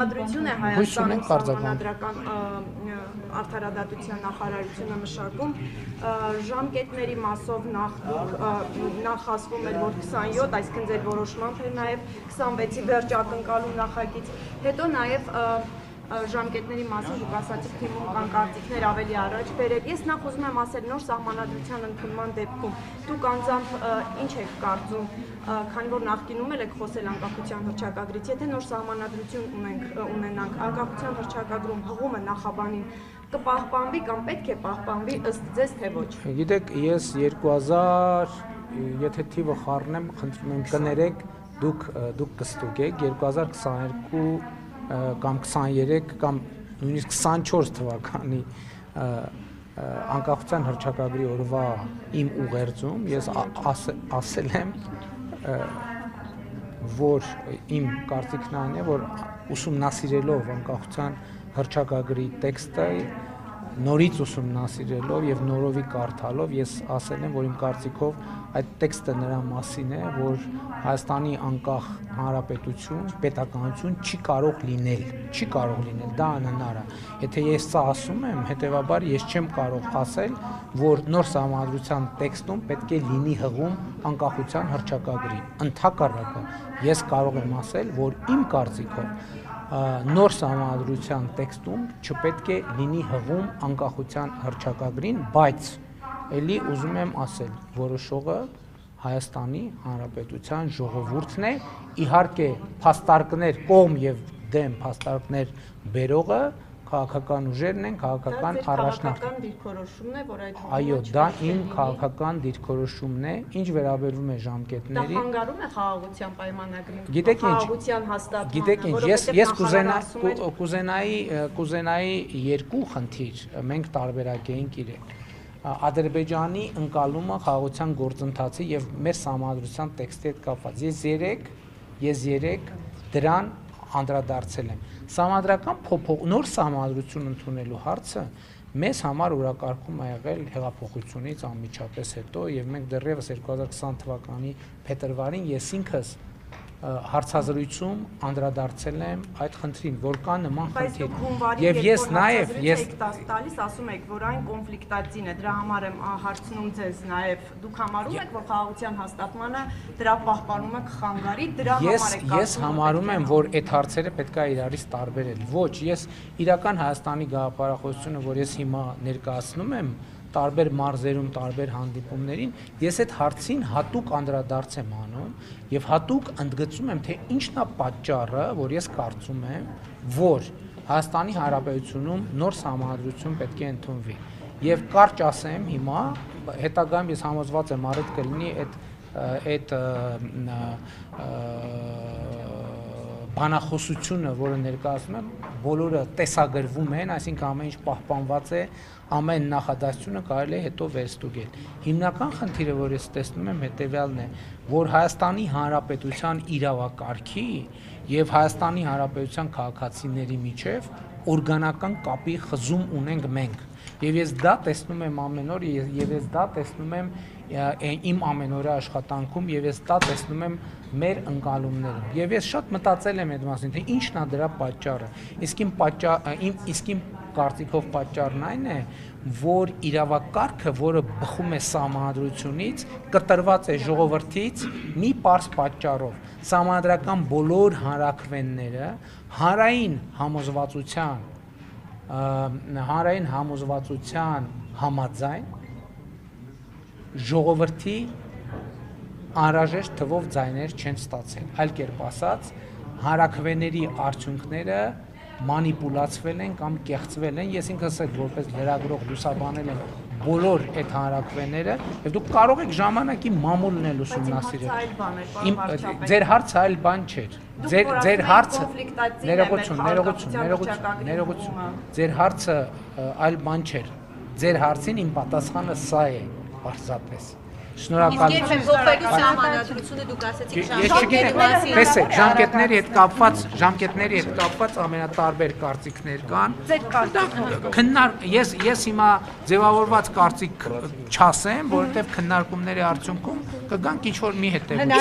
Ադրություն է Հայաստանում սահմանադրական արդարադատության նախարարությունը մշակում ժամկետների մասով նախ ասվում էր, որ 27, այսինքն ձեր որոշմամբ էր նաև 26-ի վերջ ակնկալում նախագիծ, հետո նաև ժամկետների մասին դուք ասացիք թիմում կան կարծիքներ ավելի առաջ բերել։ Ես նախ ուզում եմ ասել նոր սահմանադրության ընդունման դեպքում դուք անձամբ ինչ եք կարծում, քանի որ նախկինում եք խոսել անկախության հռչակագրից, եթե նոր սահմանադրություն ունենանք, անկախության հռչակագրում հղումը նախաբանին կպահպանվի կամ պետք է պահպանվի ըստ ձեզ թե ոչ։ Գիտեք, ես 2000, եթե թիվը խառնեմ, խնդրում եմ կներեք, դուք կստուգեք 2022 կամ 23 կամ նույնիսկ 24 թվականի անկախության հռչակագրի օրվա իմ ուղերձում ես ասել եմ, որ իմ կարծիքն այն է, որ ուսումնասիրելով անկախության հռչակագրի տեքստը, նորից ուսումնասիրելով եւ նորովի կարդալով ես ասել եմ, որ իմ կարծիքով այդ տեքստը նրա մասին է, որ Հայաստանի անկախ հանրապետություն, պետականություն չի կարող լինել, դա անհնար է։ Եթե ես սա ասում եմ, հետեւաբար ես չեմ կարող ասել, որ նոր սահմանադրության տեքստում պետք է լինի հղում անկախության հռչակագրի։ Ընդհակառակը, ես կարող եմ ասել, որ իմ կարծիքով նոր սահմանադրության տեքստում չպետք է լինի հղում անկախության հռչակագրին, բայց էլի ուզում եմ ասել, որոշողը Հայաստանի Հանրապետության ժողովուրդն է, իհարկե փաստարկներ կողմ եւ դեմ փաստարկներ բերողը քաղաքական ուժերն են, քաղաքական առաջնորդական դիրքորոշումն է, որ այդ այո, դա իմ քաղաքական դիրքորոշումն է, ինչ վերաբերում է ժամկետների։ Դա խանգարում է խաղաղության պայմանագրին, գիտեք ինչ, խաղաղության հաստատմանը։ Գիտեք ինչ, ես կուզենայի երկու խնդիր, մենք տարբերակ էինք իրենք։ Ադրբեջանի ընկալումը խաղաղության գործընթացի եւ մեր սահմանադրության տեքստի հետ կապված։ Ես երեք դրան անդրադարձել եմ։ Սահմանադրական նոր սահմանադրություն ընդունելու հարցը մեզ համար օրակարգում ա եղել հեղափոխությունից անմիջապես հետո եւ մենք դեռևս 2020 թվականի փետրվարին ես ինքս հարցազրույցում անդրադարձել եմ այդ խնդրին, որ կա նման խնդիր։ Եվ ես նաև տալիս ասում եք, որ այն կոնֆլիկտածին է, դրա համար եմ հարցնում ձեզ նաև, դուք համարում եք, որ խաղաղության հաստատմանը դրա պահպանումը կխանգարի, դրա համար եք Ես համարում եմ, որ այդ հարցերը պետք է իրարից տարբերել։ Ոչ, ես իրական Հայաստանի գաղափարախոսությունը, որ ես հիմա ներկայացնում եմ, տարբեր մարզերում, տարբեր հանդիպումներին, ես այդ հարցին հատուկ անդրադարձ եմ անում եւ հատուկ ընդգծում եմ, թե ինչն է պատճառը, որ ես կարծում եմ, որ Հայաստանի Հանրապետությունում նոր սահմանադրություն պետք է ընդունվի։ Եվ կարճ ասեմ հիմա, հետագայում ես համոզված եմ առիթ կլինի այդ բանախոսությունը, որը ներկայացնում եմ, բոլորը տեսագրվում են, այսինքն ամեն ինչ պահպանված է, ամեն նախադասությունը կարելի է հետո վերստուգել։ Հիմնական խնդիրը, որ ես տեսնում եմ, հետևյալն է, որ Հայաստանի Հանրապետության իրավակարգի եւ Հայաստանի Հանրապետության քաղաքացիների միջև օրգանական կապի խզում ունենք մենք։ Եվ ես դա տեսնում եմ ամեն օր, եւ ես դա տեսնում եմ իմ ամենօրյա աշխատանքում, եւ ես դա տեսնում եմ մեր ընկալումներում։ Եվ ես շատ մտածել եմ այդ մասին, թե ինչն է դրա պատճառը։ Իսկ իմ կարծիքով պատճառն այն է, որ իրավակարգը, որը բխում է սահմանադրությունից, կտրված է ժողովրդից մի պարզ պատճառով։ Սահմանադրական բոլոր հանրաքվեները հանրային համոզվածության համաձայն ժողովրդի անհրաժեշտ թվով ձայներ չեն ստացել։ Այլ կերպ ասած, հանրաքվեների արդյունքները մանիպուլացվել են կամ կեղծվել են։ Ես ինքս էլ որպես լրագրող լուսաբանել եմ բոլոր այդ հանրաքվեները եւ դուք կարող եք ժամանակի մամուլն էլ ուսումնասիրել։ Ձեր հարցը այլ բան չէր։ Ձեր հարցը ներողություն։ Ձեր հարցը այլ բան չէր։ Ձեր հարցին իմ պատասխանը սա է, պարզապես։ Շնորհակալություն։ Իսկ փոխվելու սահմանադրությունը դուք ասացիք ժամկետների հետ կապված ամենատարբեր կարծիքներ կան։ Ես հիմա ձևավորված կարծիք չասեմ, որովհետև քննարկումների արդյունքում կգանք ինչ-որ մի հետևություն։